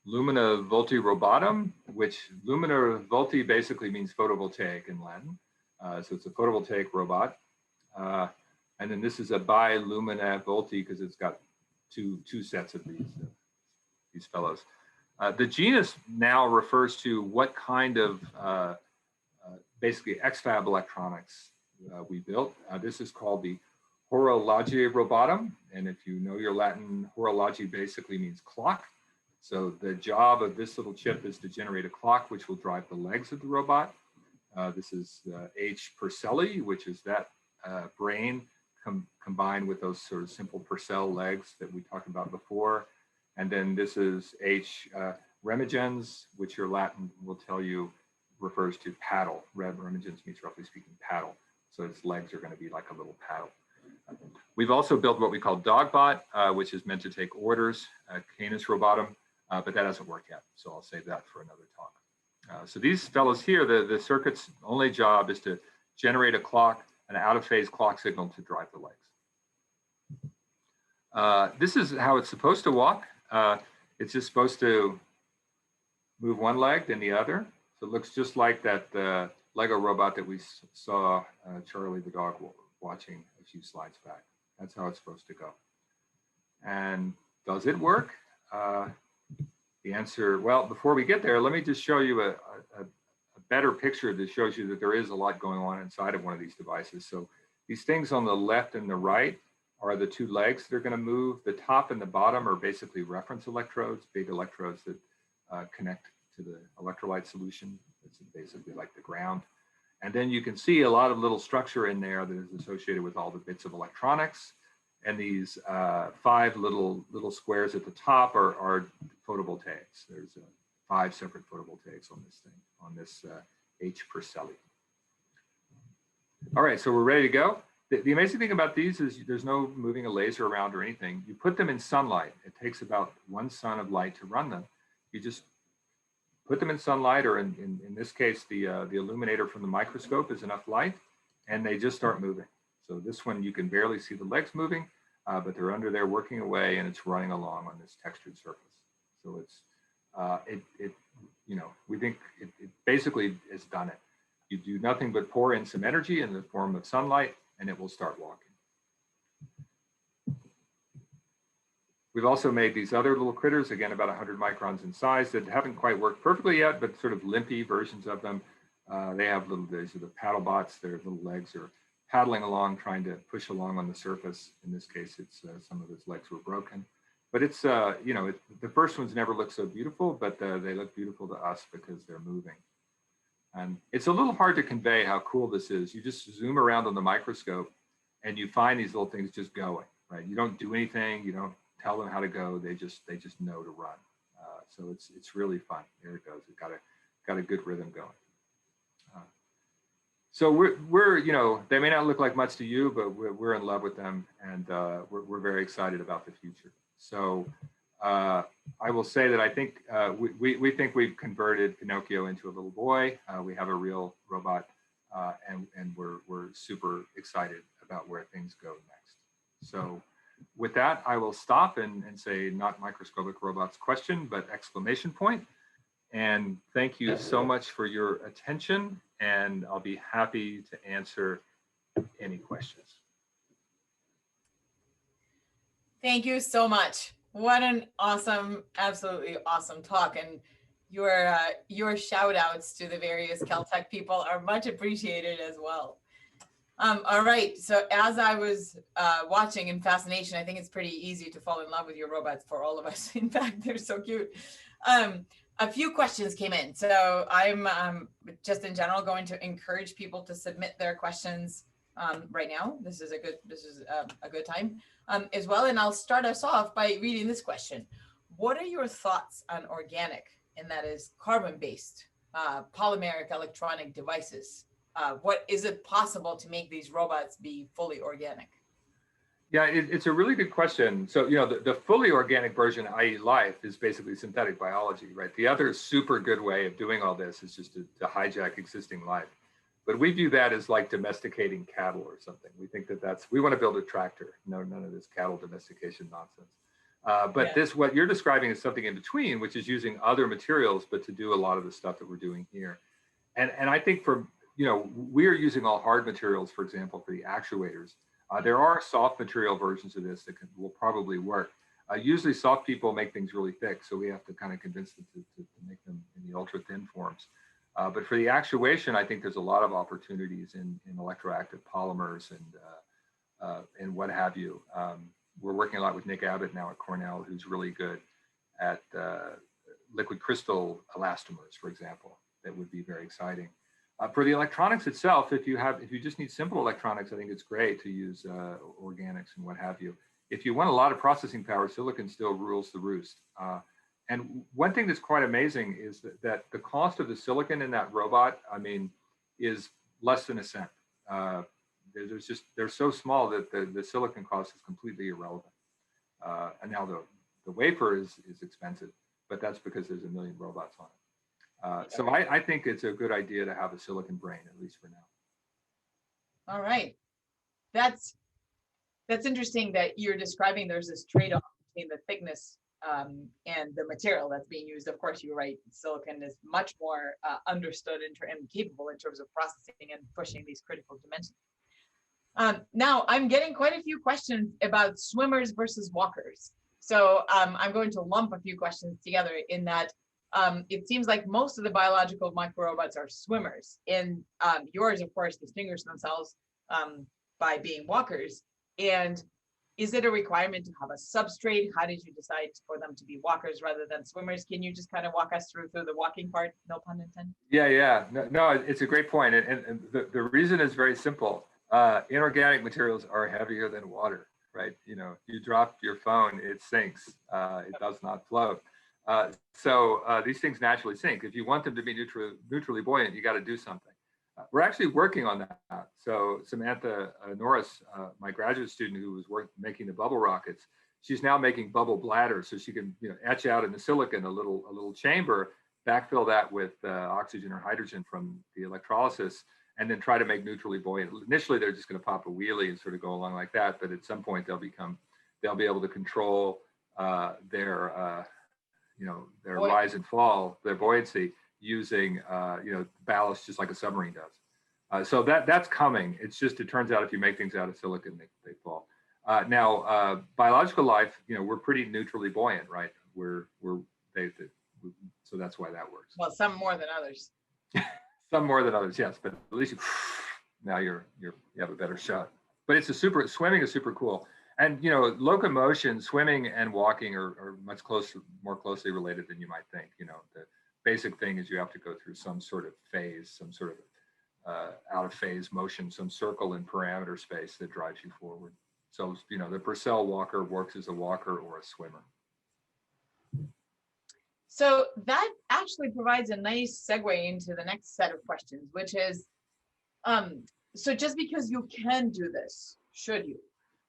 Lumina Volti Robotum, which Lumina Volti basically means photovoltaic in Latin. So it's a photovoltaic robot. And then this is a Bilumina Volti because it's got two sets of these fellows. The genus now refers to what kind of basically XFAB electronics we built. This is called the horologiae robotum. And if you know your Latin, horologiae basically means clock. So the job of this little chip is to generate a clock, which will drive the legs of the robot. This is H. Purcelli, which is that brain combined with those sort of simple Purcell legs that we talked about before. And then this is H. Remigens, which your Latin will tell you refers to paddle. Remigens means, roughly speaking, paddle. So its legs are going to be like a little paddle. We've also built what we call Dogbot, which is meant to take orders, Canis robotum, but that hasn't worked yet. So I'll save that for another talk. So these fellows here, the circuit's only job is to generate a clock, an out-of-phase clock signal to drive the legs. This is how it's supposed to walk. It's just supposed to move one leg, then the other. So it looks just like that Lego robot that we saw Charlie the dog watching a few slides back. That's how it's supposed to go. And does it work? The answer, well, before we get there, let me just show you a better picture that shows you that there is a lot going on inside of one of these devices. So these things on the left and the right are the two legs that are going to move. The top and the bottom are basically reference electrodes, big electrodes that connect to the electrolyte solution. It's basically like the ground. And then you can see a lot of little structure in there that is associated with all the bits of electronics. And these 5 little squares at the top are photovoltaics. There's 5 separate photovoltaics on this thing, on this H. Purcelli. All right, so we're ready to go. The amazing thing about these is there's no moving a laser around or anything. You put them in sunlight. It takes about 1 sun of light to run them. You just put them in sunlight, or in this case, the illuminator from the microscope is enough light, and they just start moving. So this one, you can barely see the legs moving, but they're under there working away, and it's running along on this textured surface. So it's, we think it basically has done it. You do nothing but pour in some energy in the form of sunlight, and it will start walking. We've also made these other little critters, again, about 100 microns in size, that haven't quite worked perfectly yet, but sort of limpy versions of them. They have these are the paddle bots. Their little legs are paddling along, trying to push along on the surface. In this case, it's some of its legs were broken. But it's, the first ones never look so beautiful, but they look beautiful to us because they're moving. And it's a little hard to convey how cool this is. You just zoom around on the microscope and you find these little things just going, right? You don't do anything, you don't tell them how to go, they just know to run. So it's really fun. There it goes. It got a good rhythm going. So we're they may not look like much to you, but we're in love with them, and we're very excited about the future. So I will say that I think we think we've converted Pinocchio into a little boy. We have a real robot, and we're super excited about where things go next. So with that, I will stop and say, not Microscopic Robots question, but exclamation point. And thank you so much for your attention, and I'll be happy to answer any questions. Thank you so much. What an awesome, absolutely awesome talk. And your shout outs to the various Caltech people are much appreciated as well. All right, so as I was watching in fascination, I think it's pretty easy to fall in love with your robots for all of us. In fact, they're so cute. A few questions came in. So I'm just in general going to encourage people to submit their questions right now. This is a good time as well. And I'll start us off by reading this question. What are your thoughts on organic, and that is carbon-based, polymeric electronic devices? What is it possible to make these robots be fully organic? Yeah, it's a really good question. So, the fully organic version, i.e. life, is basically synthetic biology, right? The other super good way of doing all this is just to hijack existing life. But we view that as like domesticating cattle or something. We think we want to build a tractor. No, none of this cattle domestication nonsense. But yeah, what you're describing is something in between, which is using other materials, but to do a lot of the stuff that we're doing here. And I think we are using all hard materials, for example, for the actuators. There are soft material versions of this that will probably work. Usually soft people make things really thick, so we have to kind of convince them to make them in the ultra thin forms. But for the actuation, I think there's a lot of opportunities in electroactive polymers and and what have you. We're working a lot with Nick Abbott now at Cornell, who's really good at liquid crystal elastomers, for example. That would be very exciting. For the electronics itself, if you just need simple electronics, I think it's great to use organics and what have you. If you want a lot of processing power, silicon still rules the roost. And one thing that's quite amazing is that the cost of the silicon in that robot, I mean, is less than a cent. They're so small that the silicon cost is completely irrelevant. And now the wafer is expensive, but that's because there's a million robots on it. So I think it's a good idea to have a silicon brain, at least for now. All right. That's interesting that you're describing there's this trade-off between the thickness and the material that's being used. Of course, you're right. Silicon is much more understood and capable in terms of processing and pushing these critical dimensions. Now, I'm getting quite a few questions about swimmers versus walkers. So I'm going to lump a few questions together in that it seems like most of the biological microrobots are swimmers. And yours, of course, distinguish themselves by being walkers. And is it a requirement to have a substrate? How did you decide for them to be walkers rather than swimmers? Can you just kind of walk us through the walking part? No pun intended. Yeah. No, it's a great point. And the reason is very simple. Inorganic materials are heavier than water, right? You know, you drop your phone, it sinks. It does not float. So these things naturally sink. If you want them to be neutrally buoyant, you got to do something. We're actually working on that. So Samantha Norris, my graduate student who was making the bubble rockets, she's now making bubble bladders, so she can etch out in the silicon a little chamber, backfill that with oxygen or hydrogen from the electrolysis, and then try to make neutrally buoyant. Initially, they're just going to pop a wheelie and sort of go along like that, but at some point they'll be able to control their rise and fall, their buoyancy, using ballast just like a submarine does. So that's coming. It's just, it turns out if you make things out of silicon, they fall. Now, biological life, we're pretty neutrally buoyant, right? So that's why that works. Well, some more than others. Some more than others, yes, but at least now you have a better shot. But swimming is super cool. And locomotion, swimming and walking are much more closely related than you might think. The basic thing is you have to go through some sort of phase, some sort of out of phase motion, some circle in parameter space that drives you forward. So the Purcell walker works as a walker or a swimmer. So that actually provides a nice segue into the next set of questions, which is, so just because you can do this, should you,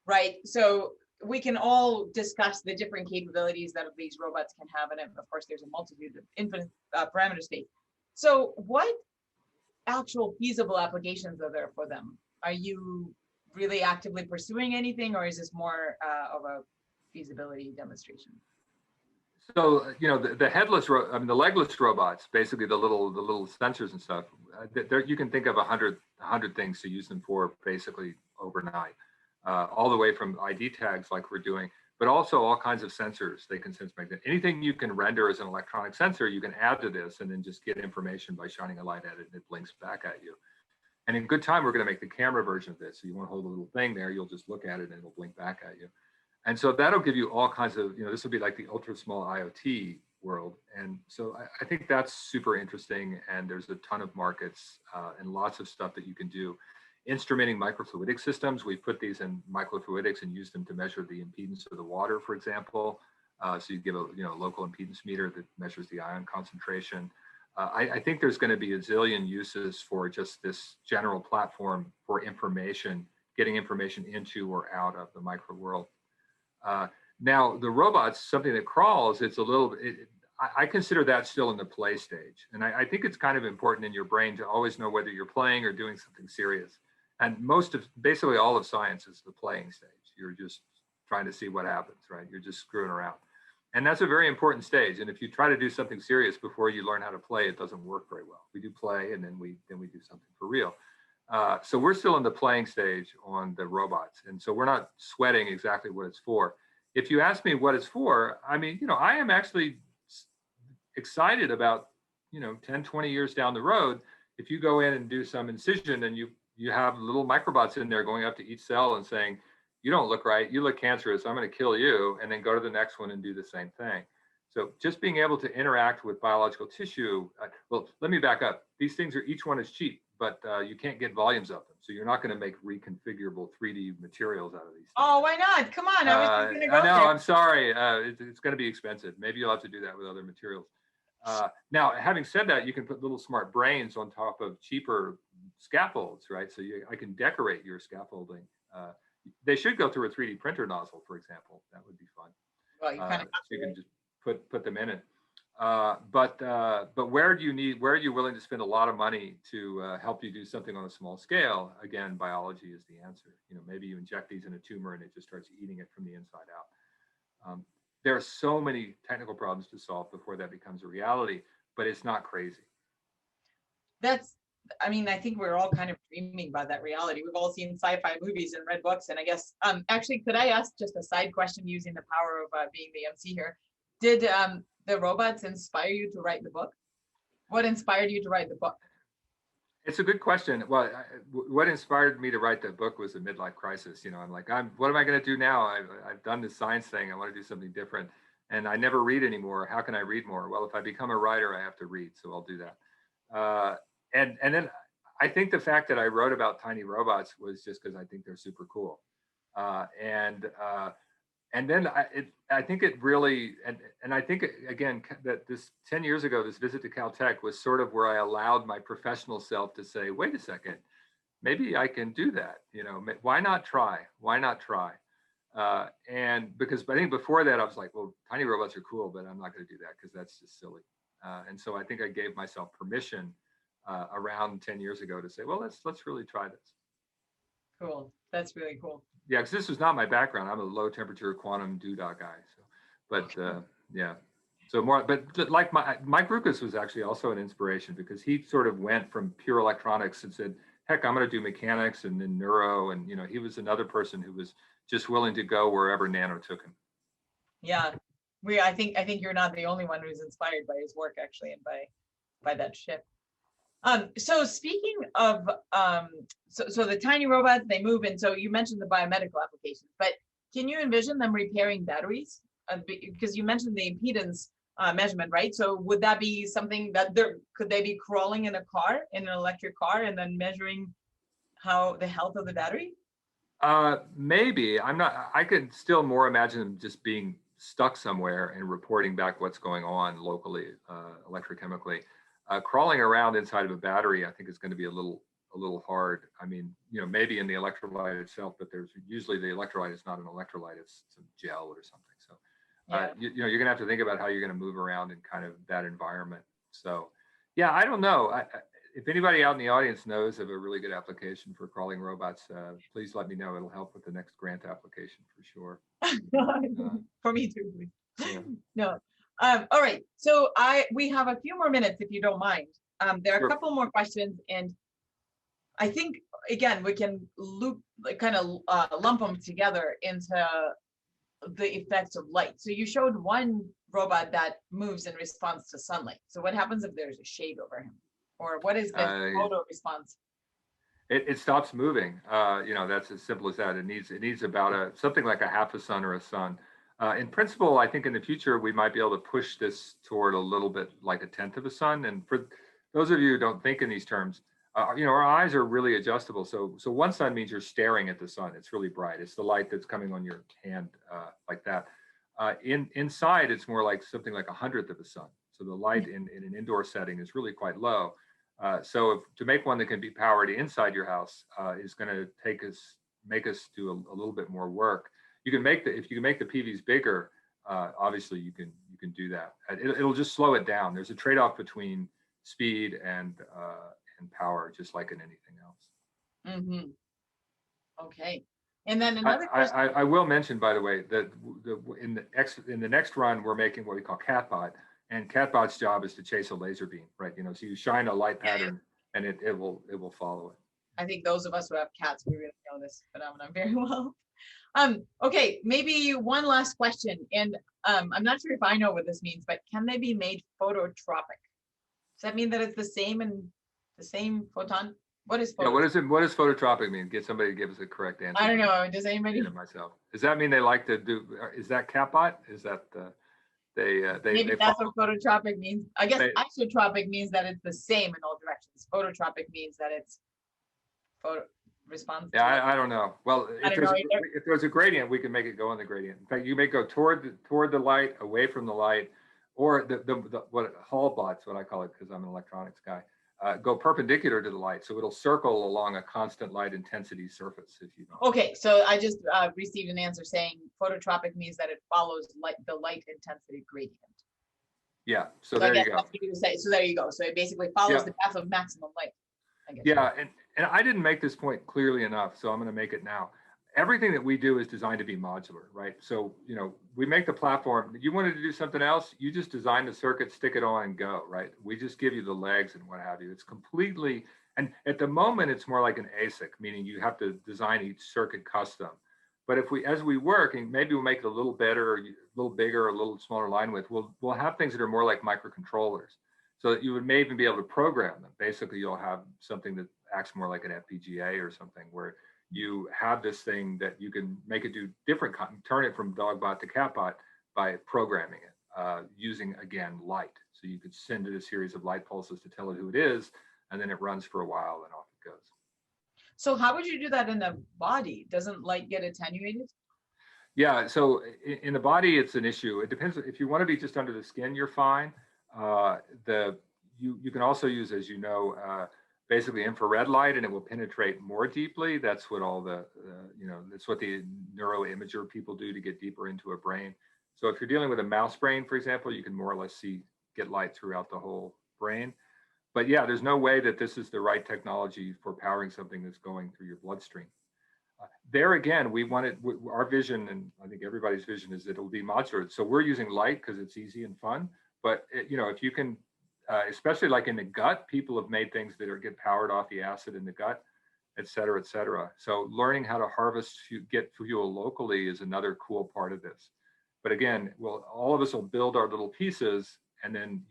right? So we can all discuss the different capabilities that these robots can have, and of course there's a multitude of infinite parameter space. So what actual feasible applications are there for them? Are you really actively pursuing anything, or is this more of a feasibility demonstration? So the headless, the legless robots, basically the little sensors and stuff. You can think of 100 things to use them for basically overnight, all the way from ID tags like we're doing, but also all kinds of sensors. They can sense magnetic. Anything you can render as an electronic sensor, you can add to this and then just get information by shining a light at it, and it blinks back at you. And in good time, we're going to make the camera version of this. So you want to hold a little thing there, you'll just look at it and it'll blink back at you. And so that'll give you all kinds of, this will be like the ultra small IoT world. And so I think that's super interesting. And there's a ton of markets and lots of stuff that you can do. Instrumenting microfluidic systems, we put these in microfluidics and use them to measure the impedance of the water, for example. So you give a local impedance meter that measures the ion concentration. I think there's going to be a zillion uses for just this general platform for information, getting information into or out of the micro world. Now the robots, something that crawls, I consider that still in the play stage. And I think it's kind of important in your brain to always know whether you're playing or doing something serious. And basically all of science is the playing stage. You're just trying to see what happens, right? You're just screwing around. And that's a very important stage. And if you try to do something serious before you learn how to play, it doesn't work very well. We do play and then we do something for real. So we're still in the playing stage on the robots. And so we're not sweating exactly what it's for. If you ask me what it's for, I mean, I am actually excited about, 10, 20 years down the road, if you go in and do some incision and you you have little microbots in there going up to each cell and saying, you don't look right, you look cancerous, I'm going to kill you, and then go to the next one and do the same thing. So just being able to interact with biological tissue, well, let me back up. These things are, each one is cheap, but you can't get volumes of them. So you're not going to make reconfigurable 3D materials out of these things. Oh, why not? Come on, I was just going to go I know, there. I'm sorry. It's going to be expensive. Maybe you'll have to do that with other materials. Now, having said that, you can put little smart brains on top of cheaper scaffolds, right? So I can decorate your scaffolding. They should go through a 3D printer nozzle, for example. That would be fun. Well, you kind of so you can just put them in it. But where are you willing to spend a lot of money to help you do something on a small scale? Again, biology is the answer. Maybe you inject these in a tumor and it just starts eating it from the inside out. There are so many technical problems to solve before that becomes a reality, but it's not crazy. I think we're all kind of dreaming about that reality. We've all seen sci-fi movies and read books, and I guess, actually, could I ask just a side question using the power of being the MC here? Did the robots inspire you to write the book? What inspired you to write the book? It's a good question. Well, what inspired me to write the book was a midlife crisis. I'm like, what am I going to do now? I've done this science thing. I want to do something different. And I never read anymore. How can I read more? Well, if I become a writer, I have to read. So I'll do that. And then I think the fact that I wrote about tiny robots was just because I think they're super cool. And then I think it really, and I think, again, that this 10 years ago, this visit to Caltech was sort of where I allowed my professional self to say, wait a second, maybe I can do that. Why not try? Why not try? And because I think before that, I was like, well, tiny robots are cool, but I'm not going to do that because that's just silly. And so I think I gave myself permission around 10 years ago to say, well, let's really try this. Cool. That's really cool. Yeah, because this was not my background. I'm a low temperature quantum doodah guy. Yeah. So more, but like Mike Rukas was actually also an inspiration because he sort of went from pure electronics and said, heck, I'm going to do mechanics and then neuro. And, he was another person who was just willing to go wherever nano took him. Yeah. I think you're not the only one who's inspired by his work, actually, and by that shift. So speaking of, so the tiny robots, they move, and so you mentioned the biomedical applications, but can you envision them repairing batteries? Because you mentioned the impedance measurement, right? So would that be something that could they be crawling in an electric car, and then measuring the health of the battery? Maybe. I could still more imagine them just being stuck somewhere and reporting back what's going on locally, electrochemically. Crawling around inside of a battery, I think is going to be a little hard. I mean, maybe in the electrolyte itself, but there's usually the electrolyte is not an electrolyte; it's some gel or something. So, you're going to have to think about how you're going to move around in kind of that environment. So, yeah, I don't know. If anybody out in the audience knows of a really good application for crawling robots, please let me know. It'll help with the next grant application for sure. For me too, please. Yeah. No. All right, so we have a few more minutes if you don't mind. There are a couple more questions, and I think again we can lump them together into the effects of light. So you showed one robot that moves in response to sunlight. So what happens if there's a shade over him, or what is the photo response? It stops moving. That's as simple as that. It needs about something like a half a sun or a sun. In principle, I think in the future, we might be able to push this toward a little bit like a tenth of a sun. And for those of you who don't think in these terms, our eyes are really adjustable. So one sun means you're staring at the sun. It's really bright. It's the light that's coming on your hand like that. Inside, it's more like something like 1/100th of a sun. So the light in an indoor setting is really quite low. So to make one that can be powered inside your house is going to make us do a little bit more work. If you can make the PVs bigger, obviously you can do that. It'll just slow it down. There's a trade-off between speed and power, just like in anything else. Mm-hmm. Okay. And then another question. I will mention, by the way, that in the next run we're making what we call CatBot, and CatBot's job is to chase a laser beam, right? So you shine a light pattern, and it will follow it. I think those of us who have cats, we really know this phenomenon very well. Okay, maybe one last question, and I'm not sure if I know what this means, but can they be made phototropic? Does that mean that it's the same photon? What is Yeah, phototropic? what does phototropic mean? Get somebody to give us a correct answer. I don't know. Does anybody? Myself. Does that mean they like to do? Is that Capot? Is that Maybe that's what phototropic means. I guess they, isotropic means that it's the same in all directions. Phototropic means that it's photo responds. Yeah, I don't know. Well, if there's a gradient, we can make it go in the gradient. In fact, you may go toward the light, away from the light, or the what Hall-Bots, what I call it, because I'm an electronics guy. Go perpendicular to the light, so it'll circle along a constant light intensity surface. If you don't. Okay, so I just received an answer saying phototropic means that it follows the light intensity gradient. Yeah, so there you go. So there you go. So it basically follows the path of maximum light. Yeah, and I didn't make this point clearly enough, so I'm going to make it now. Everything that we do is designed to be modular, right? So, we make the platform. You wanted to do something else, you just design the circuit, stick it on and go, right? We just give you the legs and what have you. It's completely, and at the moment, it's more like an ASIC, meaning you have to design each circuit custom. But as we work, and maybe we'll make it a little better, or a little bigger, or a little smaller line width, we'll have things that are more like microcontrollers, so that you may even be able to program them. Basically, you'll have something that acts more like an FPGA or something, where you have this thing that you can make it do different, turn it from dogbot to catbot by programming it using, again, light. So you could send it a series of light pulses to tell it who it is, and then it runs for a while and off it goes. So how would you do that in the body? Doesn't light get attenuated? Yeah, so in the body, it's an issue. It depends. If you want to be just under the skin, you're fine. You can also use, as you know, basically infrared light, and it will penetrate more deeply. That's what all that's what the neuroimager people do to get deeper into a brain. So if you're dealing with a mouse brain, for example, you can more or less get light throughout the whole brain. But yeah, there's no way that this is the right technology for powering something that's going through your bloodstream. There again, our vision, and I think everybody's vision, is that it'll be modular. So we're using light because it's easy and fun. But if you can, especially like in the gut, people have made things that get powered off the acid in the gut, et cetera, et cetera. So learning how to get fuel locally is another cool part of this. But again, all of us will build our little pieces and then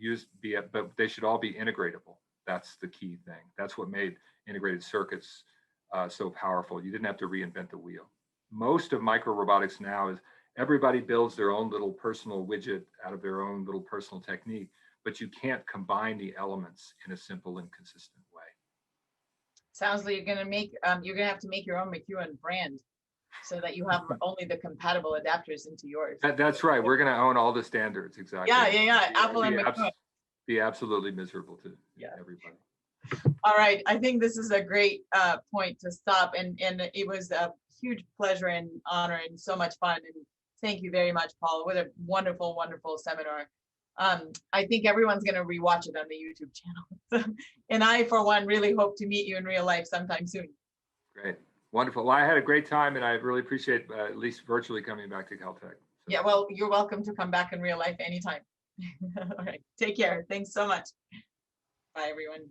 but they should all be integratable. That's the key thing. That's what made integrated circuits so powerful. You didn't have to reinvent the wheel. Most of micro robotics now is everybody builds their own little personal widget out of their own little personal technique, but you can't combine the elements in a simple and consistent way. Sounds like you're gonna have to make your own McEuen brand, so that you have only the compatible adapters into yours. That's right. We're going to own all the standards. Exactly. Yeah. Apple and McEuen. Be absolutely miserable to everybody. All right. I think this is a great point to stop. And it was a huge pleasure and honor and so much fun. And thank you very much, Paul. What a wonderful, wonderful seminar. I think everyone's going to rewatch it on the YouTube channel. And I, for one, really hope to meet you in real life sometime soon. Great. Wonderful. Well, I had a great time, and I really appreciate at least virtually coming back to Caltech. So. Yeah, well, you're welcome to come back in real life anytime. All right. Take care. Thanks so much. Bye, everyone.